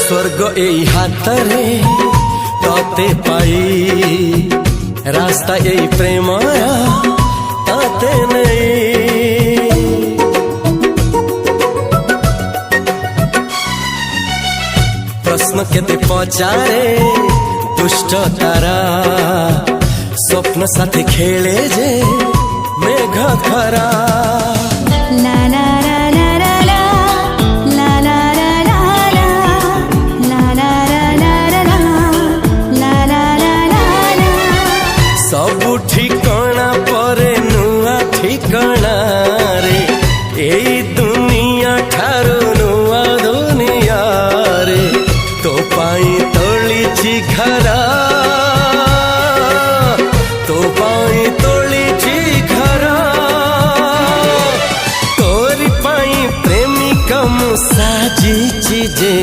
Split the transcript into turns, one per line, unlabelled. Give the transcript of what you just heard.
स्वर्ग एई हातरे तते पाई रास्ता एई प्रेमया ताते नहीं। प्रश्न केते पचारे दुष्ट तारा स्वप्न साथी खेले जे मेघ खरा।
ला ला ला ला ला ला ला ला ला ला ला ला ला ला।
सबु ठिकाना परे नुआ ठिकाना रे एई दुनिया ठारू नुआ दुनिया रे। तो पाई तोलिछि घरा तो पाई तोलिछि घरा तोरी पाई प्रेमिका मु साजिछि जे।